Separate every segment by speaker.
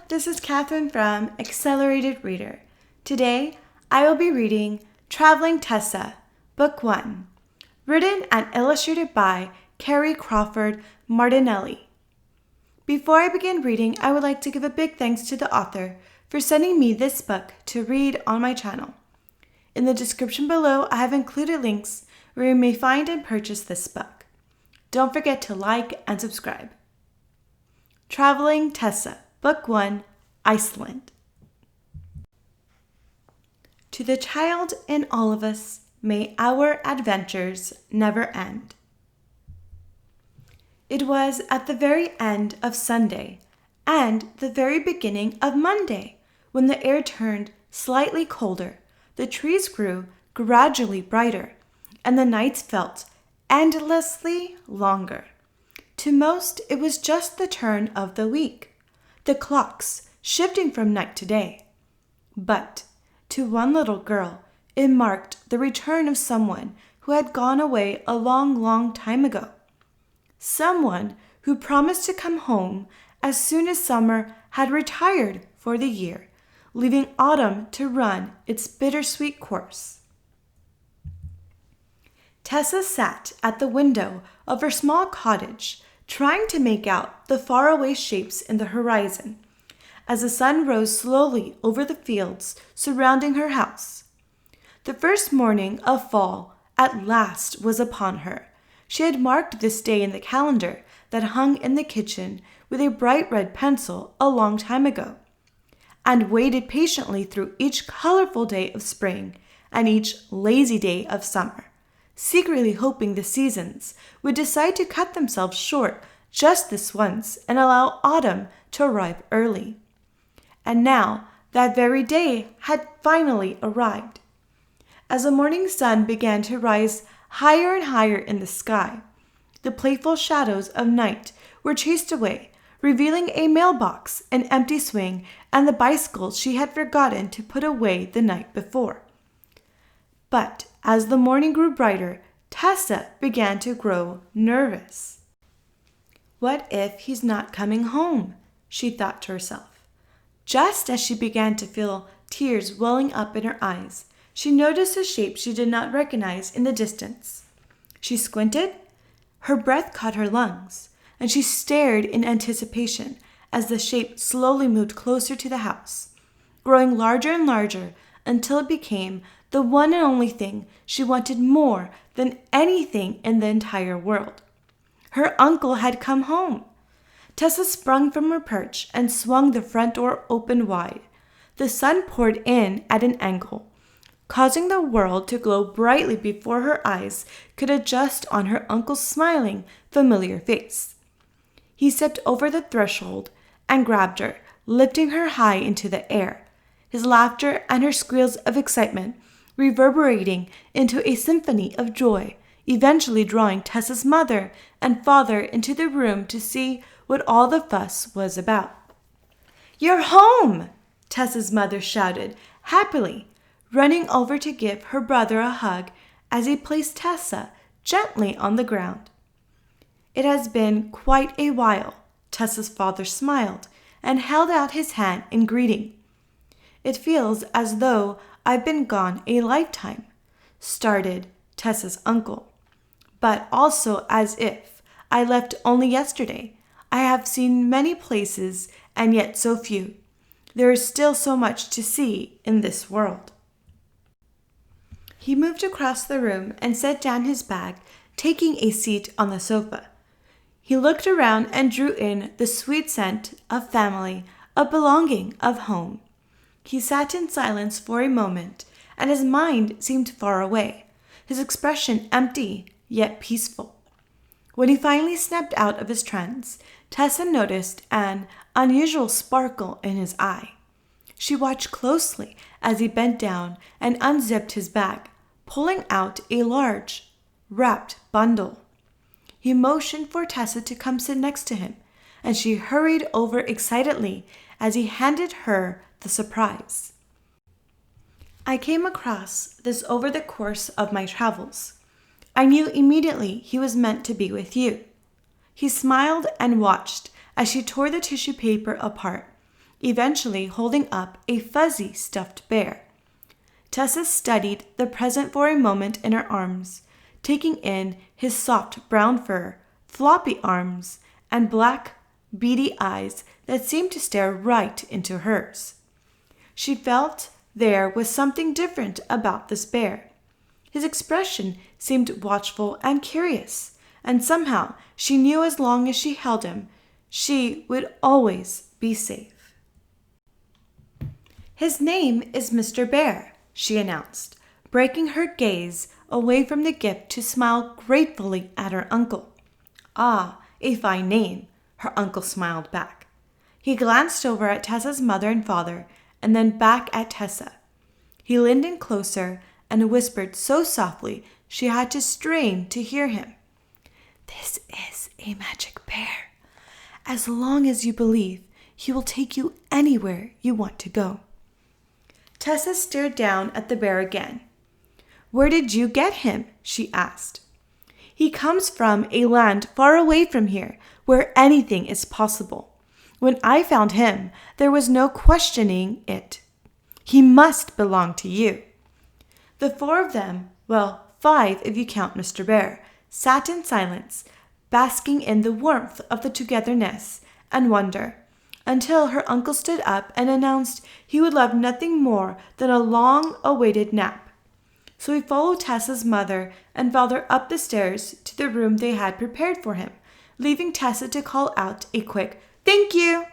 Speaker 1: this is Catherine from Accelerated Reader. Today, I will be reading Traveling Tessa, Book 1, written and illustrated by Carrie, Crawford, Martinelli. Before I begin reading, I would like to give a big thanks to the author for sending me this book to read on my channel. In the description below, I have included links where you may find and purchase this book. Don't forget to like and subscribe. Traveling Tessa, Book 1, Iceland. To the child in all of us, may our adventures never end. It was at the very end of Sunday and the very beginning of Monday when the air turned slightly colder, the trees grew gradually brighter, and the nights felt endlessly longer. To most, it was just the turn of the week, the clocks shifting from night to day. But to one little girl, it marked the return of someone who had gone away a long, long time ago. Someone who promised to come home as soon as summer had retired for the year, leaving autumn to run its bittersweet course. Tessa sat at the window of her small cottage, trying to make out the faraway shapes in the horizon, as the sun rose slowly over the fields surrounding her house. The first morning of fall at last was upon her. She had marked this day in the calendar that hung in the kitchen with a bright red pencil a long time ago, and waited patiently through each colorful day of spring and each lazy day of summer, secretly hoping the seasons would decide to cut themselves short just this once and allow autumn to arrive early. And now that very day had finally arrived. As the morning sun began to rise higher and higher in the sky, the playful shadows of night were chased away, revealing a mailbox, an empty swing, and the bicycle she had forgotten to put away the night before. But as the morning grew brighter, Tessa began to grow nervous. What if he's not coming home? She thought to herself. Just as she began to feel tears welling up in her eyes, she noticed a shape she did not recognize in the distance. She squinted. Her breath caught her lungs, and she stared in anticipation as the shape slowly moved closer to the house, growing larger and larger until it became the one and only thing she wanted more than anything in the entire world. Her uncle had come home. Tessa sprung from her perch and swung the front door open wide. The sun poured in at an angle, causing the world to glow brightly before her eyes could adjust on her uncle's smiling, familiar face. He stepped over the threshold and grabbed her, lifting her high into the air, his laughter and her squeals of excitement reverberating into a symphony of joy, eventually drawing Tessa's mother and father into the room to see what all the fuss was about. "You're home!" Tessa's mother shouted, happily, running over to give her brother a hug as he placed Tessa gently on the ground. "It has been quite a while," Tessa's father smiled and held out his hand in greeting. "It feels as though I've been gone a lifetime," started Tessa's uncle, "but also as if I left only yesterday. I have seen many places and yet so few. There is still so much to see in this world." He moved across the room and set down his bag, taking a seat on the sofa. He looked around and drew in the sweet scent of family, of belonging, of home. He sat in silence for a moment, and his mind seemed far away, his expression empty yet peaceful. When he finally snapped out of his trance, Tessa noticed an unusual sparkle in his eye. She watched closely as he bent down and unzipped his bag, pulling out a large, wrapped bundle. He motioned for Tessa to come sit next to him, and she hurried over excitedly as he handed her the surprise. "I came across this over the course of my travels. I knew immediately he was meant to be with you." He smiled and watched as she tore the tissue paper apart, eventually holding up a fuzzy stuffed bear. Tessa studied the present for a moment in her arms, taking in his soft brown fur, floppy arms, and black, beady eyes that seemed to stare right into hers. She felt there was something different about this bear. His expression seemed watchful and curious, and somehow she knew as long as she held him, she would always be safe. "His name is Mr. Bear," she announced, breaking her gaze away from the gift to smile gratefully at her uncle. "Ah, a fine name," her uncle smiled back. He glanced over at Tessa's mother and father, and then back at Tessa. He leaned in closer and whispered so softly she had to strain to hear him. "This is a magic bear. As long as you believe, he will take you anywhere you want to go." Tessa stared down at the bear again. "Where did you get him?" she asked. "He comes from a land far away from here, where anything is possible. When I found him, there was no questioning it. He must belong to you." The four of them, well, 5 if you count Mr. Bear, sat in silence, basking in the warmth of the togetherness and wonder, until her uncle stood up and announced he would love nothing more than a long-awaited nap. So he followed Tessa's mother and father up the stairs to the room they had prepared for him, leaving Tessa to call out a quick "Thank you"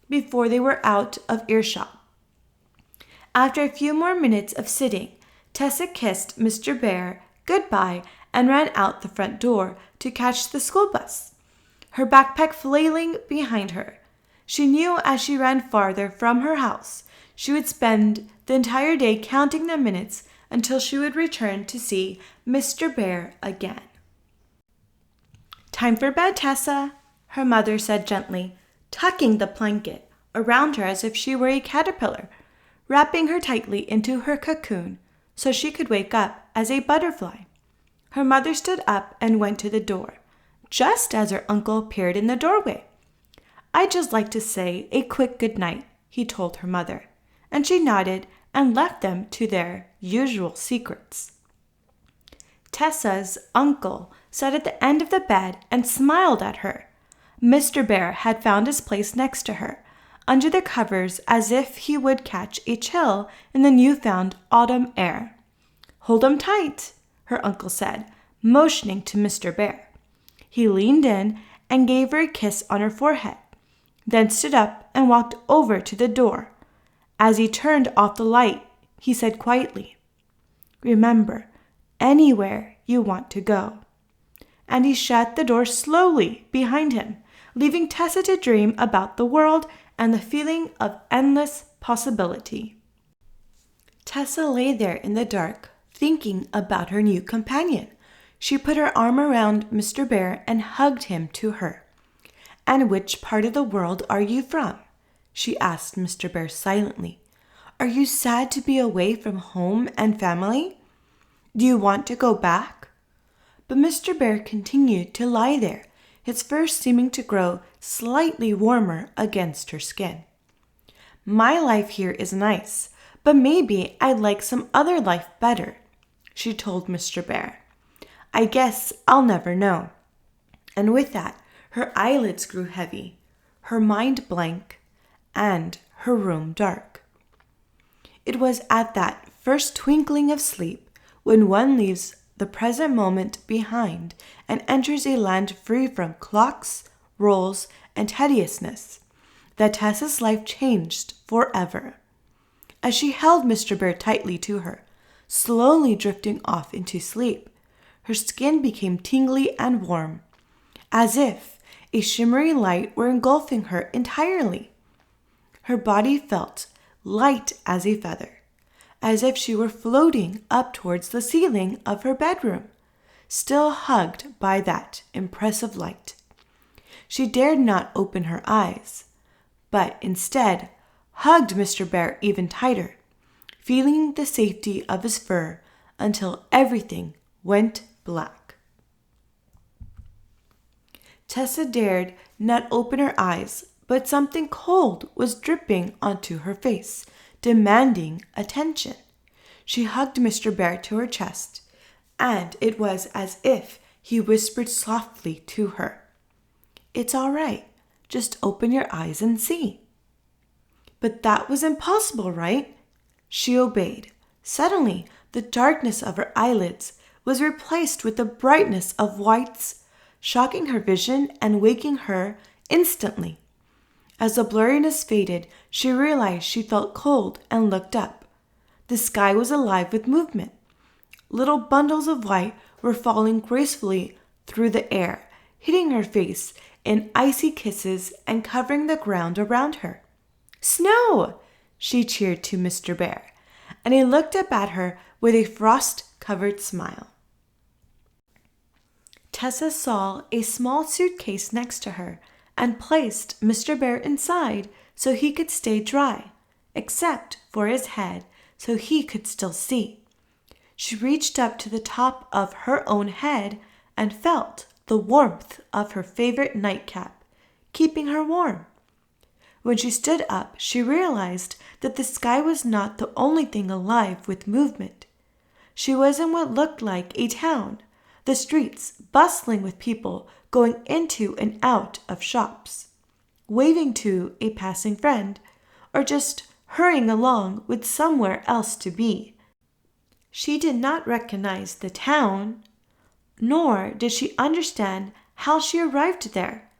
Speaker 1: before they were out of earshot. After a few more minutes of sitting, Tessa kissed Mr. Bear goodbye and ran out the front door to catch the school bus, her backpack flailing behind her. She knew as she ran farther from her house, she would spend the entire day counting the minutes until she would return to see Mr. Bear again. "Time for bed, Tessa," her mother said gently, tucking the blanket around her as if she were a caterpillar, wrapping her tightly into her cocoon so she could wake up as a butterfly. Her mother stood up and went to the door, just as her uncle appeared in the doorway. "I'd just like to say a quick good night," he told her mother, and she nodded and left them to their usual secrets. Tessa's uncle sat at the end of the bed and smiled at her. Mr. Bear had found his place next to her, under the covers as if he would catch a chill in the newfound autumn air. "Hold 'em tight," her uncle said, motioning to Mr. Bear. He leaned in and gave her a kiss on her forehead, then stood up and walked over to the door. As he turned off the light, he said quietly, "Remember, anywhere you want to go." And he shut the door slowly behind him, leaving Tessa to dream about the world and the feeling of endless possibility. Tessa lay there in the dark, thinking about her new companion. She put her arm around Mr. Bear and hugged him to her. "And which part of the world are you from?" she asked Mr. Bear silently. "Are you sad to be away from home and family? Do you want to go back?" But Mr. Bear continued to lie there, his fur seeming to grow slightly warmer against her skin. "My life here is nice, but maybe I'd like some other life better," she told Mr. Bear. "I guess I'll never know." And with that, her eyelids grew heavy, her mind blank, and her room dark. It was at that first twinkling of sleep, when one leaves the present moment behind and enters a land free from clocks, rules, and tediousness, that Tessa's life changed forever. As she held Mr. Bear tightly to her, slowly drifting off into sleep, her skin became tingly and warm, as if a shimmery light were engulfing her entirely. Her body felt light as a feather, as if she were floating up towards the ceiling of her bedroom, still hugged by that impressive light. She dared not open her eyes, but instead hugged Mr. Bear even tighter, feeling the safety of his fur until everything went black. Tessa dared not open her eyes, but something cold was dripping onto her face, demanding attention. She hugged Mr. Bear to her chest, and it was as if he whispered softly to her, "It's all right. Just open your eyes and see." But that was impossible, right? She obeyed. Suddenly, the darkness of her eyelids was replaced with the brightness of whites, shocking her vision and waking her instantly. As the blurriness faded, she realized she felt cold and looked up. The sky was alive with movement. Little bundles of white were falling gracefully through the air, hitting her face in icy kisses and covering the ground around her. "Snow!" she cheered to Mr. Bear, and he looked up at her with a frost-covered smile. Tessa saw a small suitcase next to her and placed Mr. Bear inside so he could stay dry, except for his head so he could still see. She reached up to the top of her own head and felt the warmth of her favorite nightcap, keeping her warm. When she stood up, she realized that the sky was not the only thing alive with movement. She was in what looked like a town, the streets bustling with people going into and out of shops, waving to a passing friend, or just hurrying along with somewhere else to be. She did not recognize the town, nor did she understand how she arrived there,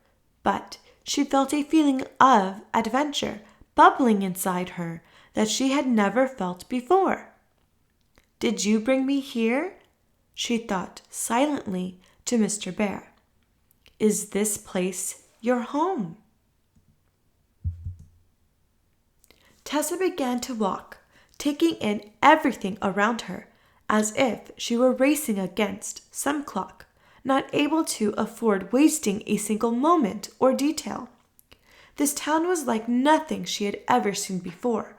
Speaker 1: but she felt a feeling of adventure bubbling inside her that she had never felt before. "Did you bring me here?" she thought silently to Mr. Bear. "Is this place your home?" Tessa began to walk, taking in everything around her as if she were racing against some clock, not able to afford wasting a single moment or detail. This town was like nothing she had ever seen before.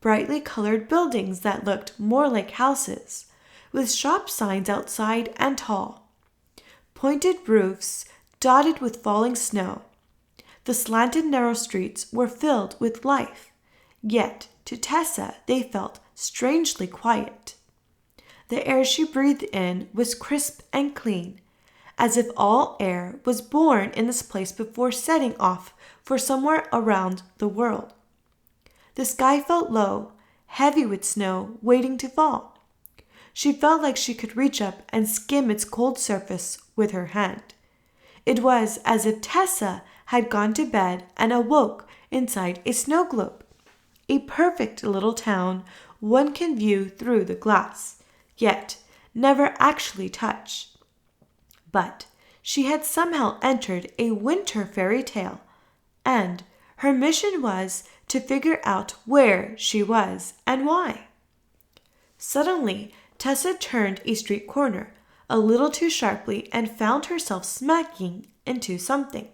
Speaker 1: Brightly colored buildings that looked more like houses, with shop signs outside and tall. Pointed roofs dotted with falling snow. The slanted narrow streets were filled with life, yet to Tessa they felt strangely quiet. The air she breathed in was crisp and clean, as if all air was born in this place before setting off for somewhere around the world. The sky felt low, heavy with snow waiting to fall. She felt like she could reach up and skim its cold surface with her hand. It was as if Tessa had gone to bed and awoke inside a snow globe, a perfect little town one can view through the glass, yet never actually touch. But she had somehow entered a winter fairy tale, and her mission was to figure out where she was and why. Suddenly, Tessa turned a street corner a little too sharply and found herself smacking into something,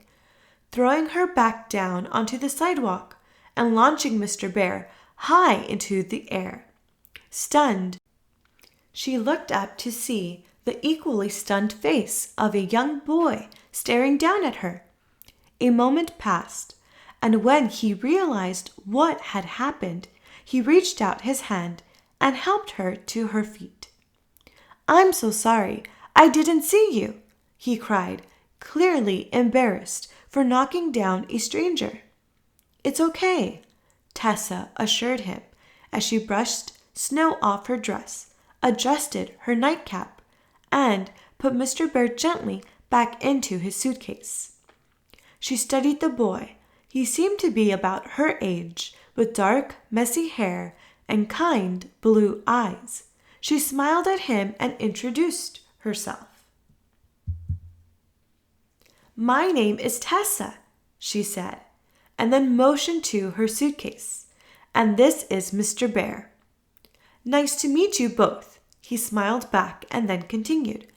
Speaker 1: throwing her back down onto the sidewalk and launching Mr. Bear high into the air. Stunned, she looked up to see the equally stunned face of a young boy staring down at her. A moment passed, and when he realized what had happened, he reached out his hand and helped her to her feet. "I'm so sorry, I didn't see you," he cried, clearly embarrassed for knocking down a stranger. "It's okay," Tessa assured him as she brushed snow off her dress, adjusted her nightcap, and put Mr. Bear gently back into his suitcase. She studied the boy. He seemed to be about her age, with dark, messy hair and kind blue eyes. She smiled at him and introduced herself. "My name is Tessa," she said, and then motioned to her suitcase. "And this is Mr. Bear." "Nice to meet you both," he smiled back and then continued.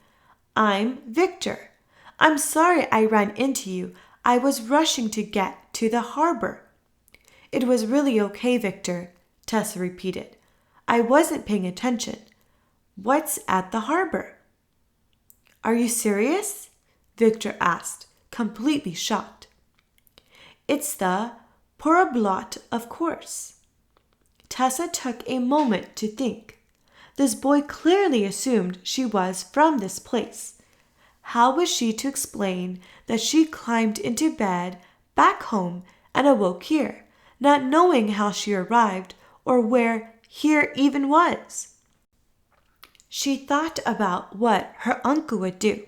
Speaker 1: "I'm Victor. I'm sorry I ran into you. I was rushing to get to the harbor." "It was really okay, Victor," Tessa repeated. "I wasn't paying attention. What's at the harbor?" "Are you serious?" Victor asked, completely shocked. it's the Poroblot, of course. Tessa took a moment to think. This boy clearly assumed she was from this place. How was she to explain that she climbed into bed back home and awoke here, not knowing how she arrived or where here even was? She thought about what her uncle would do.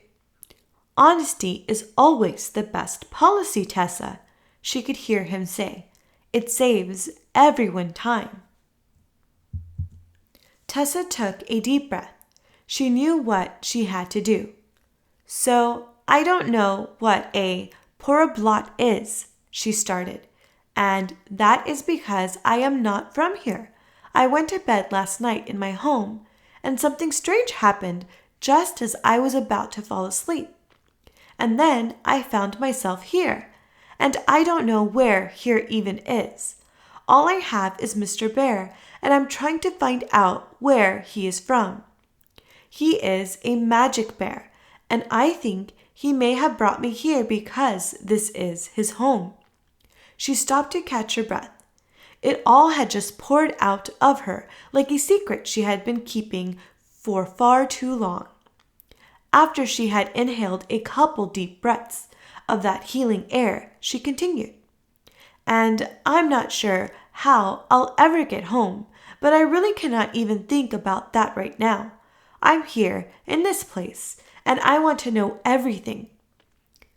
Speaker 1: Honesty is always the best policy, Tessa, she could hear him say. It saves everyone time. Tessa took a deep breath. She knew what she had to do. So, I don't know what a Poroblot is, she started, and that is because I am not from here. I went to bed last night in my home, and something strange happened just as I was about to fall asleep. And then I found myself here, and I don't know where here even is. All I have is Mr. Bear, and I'm trying to find out where he is from. He is a magic bear, and I think he may have brought me here because this is his home. She stopped to catch her breath. It all had just poured out of her like a secret she had been keeping for far too long. After she had inhaled a couple deep breaths of that healing air, she continued, "And I'm not sure how I'll ever get home, but I really cannot even think about that right now. I'm here in this place, and I want to know everything."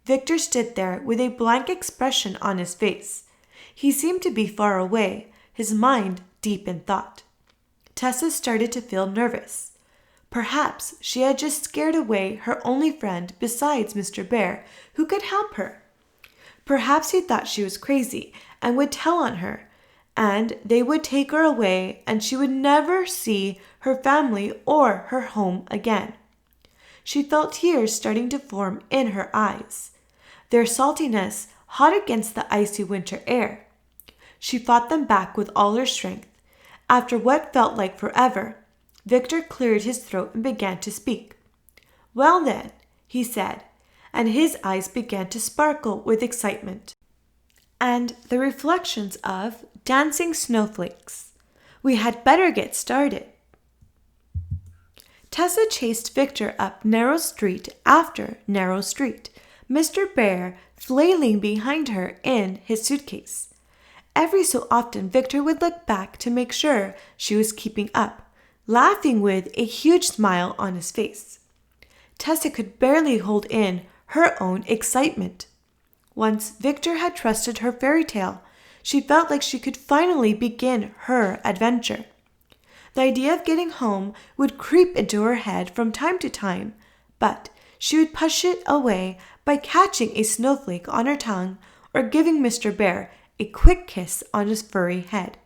Speaker 1: Victor stood there with a blank expression on his face. He seemed to be far away, his mind deep in thought. Tessa started to feel nervous. Perhaps she had just scared away her only friend besides Mr. Bear who could help her. Perhaps he thought she was crazy and would tell on her, and they would take her away and she would never see her family or her home again. She felt tears starting to form in her eyes, their saltiness hot against the icy winter air. She fought them back with all her strength. After what felt like forever, Victor cleared his throat and began to speak. "Well then," he said, and his eyes began to sparkle with excitement and the reflections of dancing snowflakes. "We had better get started." Tessa chased Victor up narrow street after narrow street, Mr. Bear flailing behind her in his suitcase. Every so often Victor would look back to make sure she was keeping up, laughing with a huge smile on his face. Tessa could barely hold in her own excitement. Once Victor had trusted her fairy tale, she felt like she could finally begin her adventure. The idea of getting home would creep into her head from time to time, but she would push it away by catching a snowflake on her tongue or giving Mr. Bear a quick kiss on his furry head.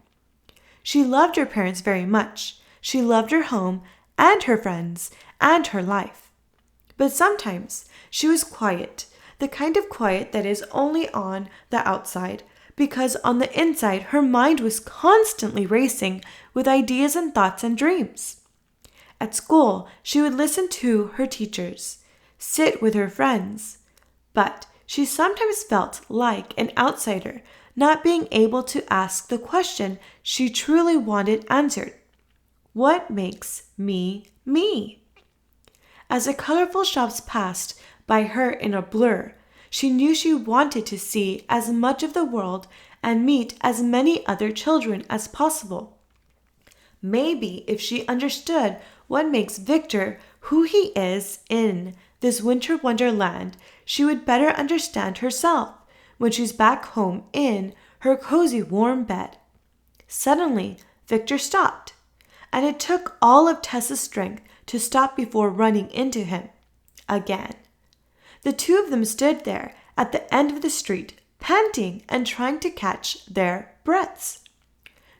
Speaker 1: She loved her parents very much. She loved her home and her friends and her life. But sometimes she was quiet, the kind of quiet that is only on the outside, because on the inside her mind was constantly racing with ideas and thoughts and dreams. At school, she would listen to her teachers, sit with her friends, but she sometimes felt like an outsider, not being able to ask the question she truly wanted answered. What makes me me? As the colorful shops passed by her in a blur, she knew she wanted to see as much of the world and meet as many other children as possible. Maybe if she understood what makes Victor who he is in this winter wonderland, she would better understand herself when she's back home in her cozy warm bed. Suddenly, Victor stopped, and it took all of Tessa's strength to stop before running into him again. The two of them stood there at the end of the street, panting and trying to catch their breaths,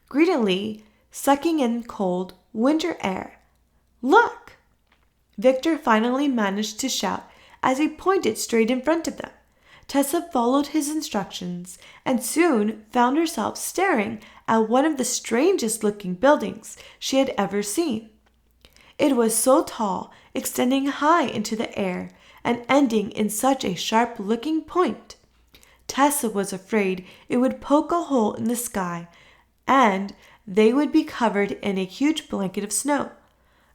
Speaker 1: greedily sucking in cold winter air. "Look!" Victor finally managed to shout as he pointed straight in front of them. Tessa followed his instructions and soon found herself staring at one of the strangest looking buildings she had ever seen. It was so tall, extending high into the air and ending in such a sharp looking point. Tessa was afraid it would poke a hole in the sky and they would be covered in a huge blanket of snow.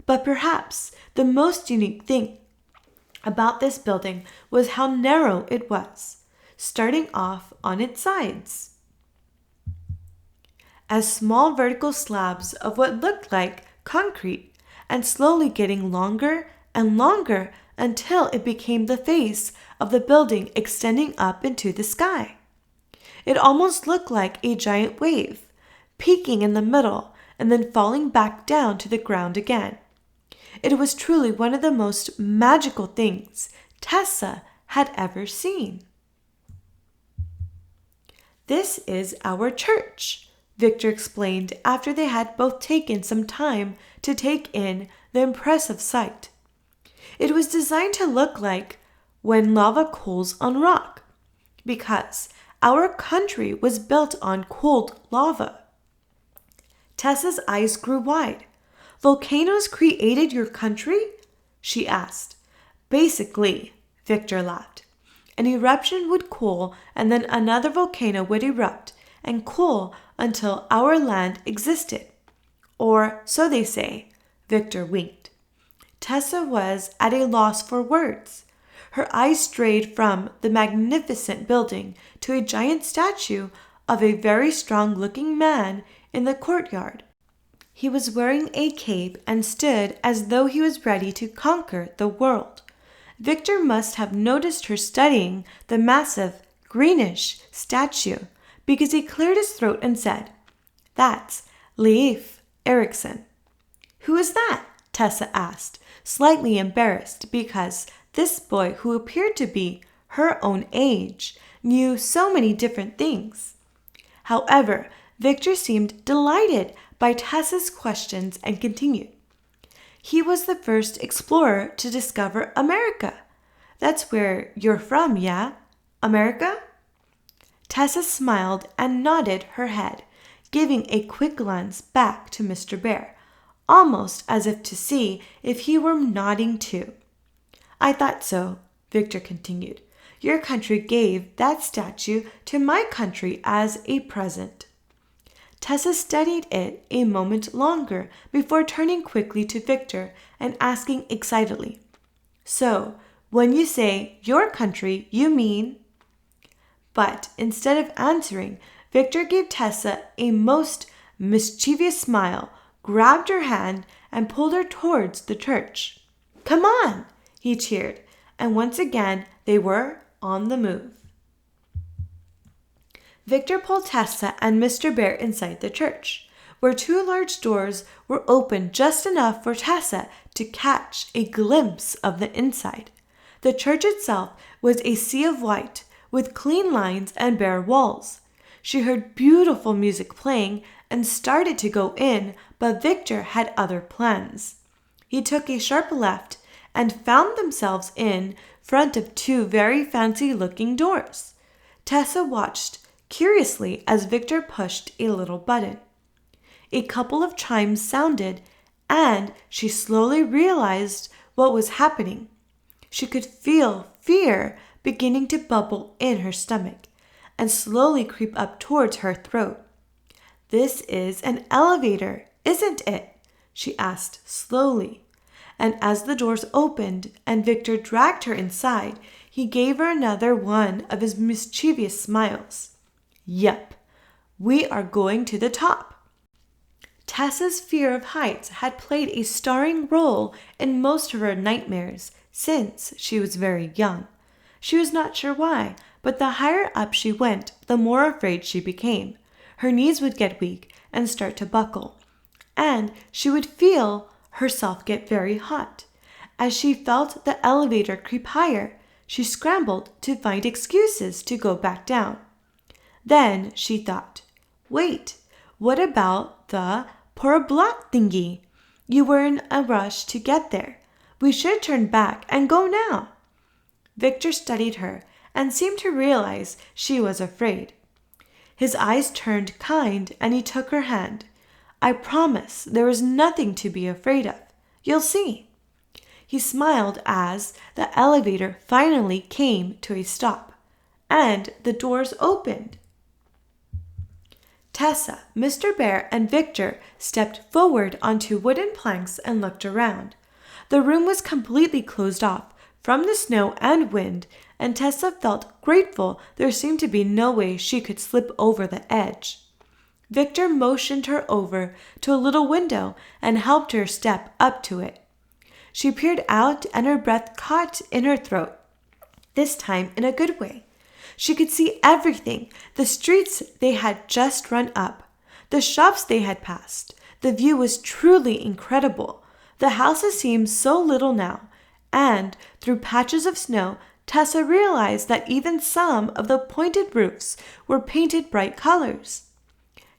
Speaker 1: But perhaps the most unique thing about this building was how narrow it was, starting off on its sides as small vertical slabs of what looked like concrete, and slowly getting longer and longer until it became the face of the building extending up into the sky. It almost looked like a giant wave, peaking in the middle and then falling back down to the ground again. It was truly one of the most magical things Tessa had ever seen. "This is our church," Victor explained after they had both taken some time to take in the impressive sight. It was designed to look like when lava cools on rock, because our country was built on cooled lava. Tessa's eyes grew wide. "Volcanoes created your country?" she asked. "Basically," Victor laughed. "An eruption would cool and then another volcano would erupt and cool until our land existed. Or so they say." Victor winked. Tessa was at a loss for words. Her eyes strayed from the magnificent building to a giant statue of a very strong-looking man in the courtyard. He was wearing a cape and stood as though he was ready to conquer the world. Victor must have noticed her studying the massive, greenish statue because he cleared his throat and said, "That's Leif Erikson." "Who is that?" Tessa asked, slightly embarrassed because this boy, who appeared to be her own age, knew so many different things. However, Victor seemed delighted by Tessa's questions and continued. "He was the first explorer to discover America. That's where you're from, yeah? America?" Tessa smiled and nodded her head, giving a quick glance back to Mr. Bear, almost as if to see if he were nodding too. "I thought so," Victor continued. "Your country gave that statue to my country as a present." Tessa studied it a moment longer before turning quickly to Victor and asking excitedly, "So, when you say your country, you mean?" But instead of answering, Victor gave Tessa a most mischievous smile, grabbed her hand, and pulled her towards the church. "Come on!" he cheered, and once again they were on the move. Victor pulled Tessa and Mr. Bear inside the church, where two large doors were open just enough for Tessa to catch a glimpse of the inside. The church itself was a sea of white, with clean lines and bare walls. She heard beautiful music playing and started to go in, but Victor had other plans. He took a sharp left and found themselves in front of two very fancy-looking doors. Tessa watched curiously as Victor pushed a little button. A couple of chimes sounded, and she slowly realized what was happening. She could feel fear beginning to bubble in her stomach and slowly creep up towards her throat. "This is an elevator, isn't it?" she asked slowly. And as the doors opened and Victor dragged her inside, he gave her another one of his mischievous smiles. "Yep, we are going to the top." Tessa's fear of heights had played a starring role in most of her nightmares since she was very young. She was not sure why, but the higher up she went, the more afraid she became. Her knees would get weak and start to buckle, and she would feel herself get very hot. As she felt the elevator creep higher, she scrambled to find excuses to go back down. Then she thought, "Wait, what about the parablot thingy? You were in a rush to get there. We should turn back and go now." Victor studied her and seemed to realize she was afraid. His eyes turned kind and he took her hand. "I promise there is nothing to be afraid of. You'll see." He smiled as the elevator finally came to a stop, and the doors opened. Tessa, Mr. Bear, and Victor stepped forward onto wooden planks and looked around. The room was completely closed off from the snow and wind, and Tessa felt grateful there seemed to be no way she could slip over the edge. Victor motioned her over to a little window and helped her step up to it. She peered out and her breath caught in her throat, this time in a good way. She could see everything, the streets they had just run up, the shops they had passed. The view was truly incredible. The houses seemed so little now, and through patches of snow, Tessa realized that even some of the pointed roofs were painted bright colors.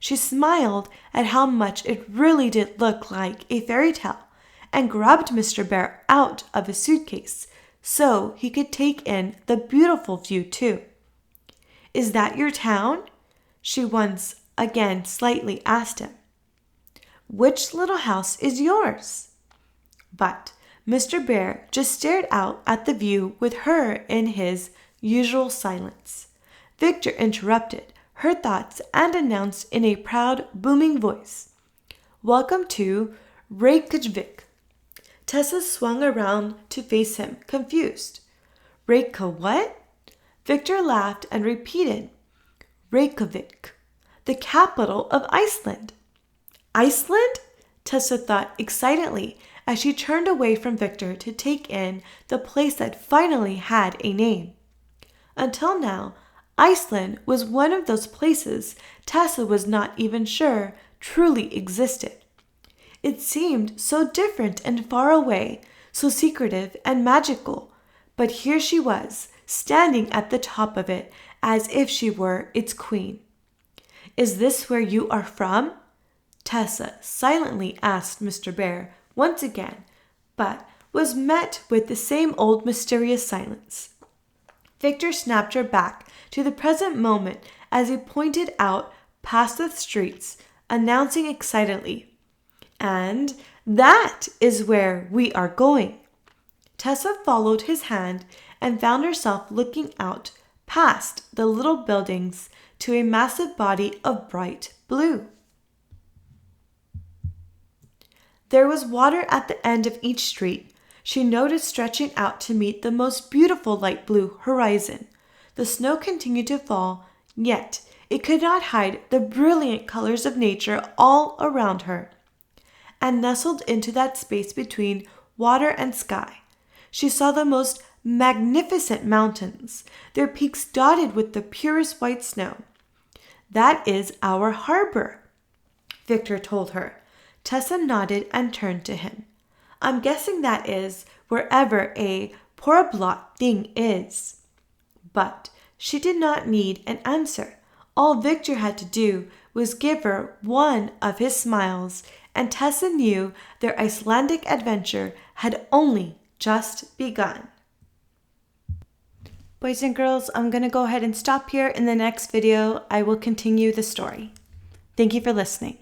Speaker 1: She smiled at how much it really did look like a fairy tale and grabbed Mr. Bear out of his suitcase so he could take in the beautiful view too. "Is that your town?" she once again slightly asked him. "Which little house is yours?" But Mr. Bear just stared out at the view with her in his usual silence. Victor interrupted her thoughts and announced in a proud, booming voice, "Welcome to Reykjavik." Tessa swung around to face him, confused. What? Victor laughed and repeated, "Reykjavik, the capital of Iceland." "Iceland?" Tessa thought excitedly as she turned away from Victor to take in the place that finally had a name. Until now, Iceland was one of those places Tessa was not even sure truly existed. It seemed so different and far away, so secretive and magical, but here she was, standing at the top of it as if she were its queen. "Is this where you are from?" Tessa silently asked Mr. Bear once again, but was met with the same old mysterious silence. Victor snapped her back to the present moment as he pointed out past the streets, announcing excitedly, "And that is where we are going." Tessa followed his hand and found herself looking out past the little buildings to a massive body of bright blue. There was water at the end of each street. She noticed stretching out to meet the most beautiful light blue horizon. The snow continued to fall, yet it could not hide the brilliant colors of nature all around her. And nestled into that space between water and sky, she saw the most magnificent mountains, their peaks dotted with the purest white snow. "That is our harbor," Victor told her. Tessa nodded and turned to him. "I'm guessing that is wherever a Porablot thing is." But she did not need an answer. All Victor had to do was give her one of his smiles, and Tessa knew their Icelandic adventure had only just begun. Boys and girls, I'm going to go ahead and stop here. In the next video, I will continue the story. Thank you for listening.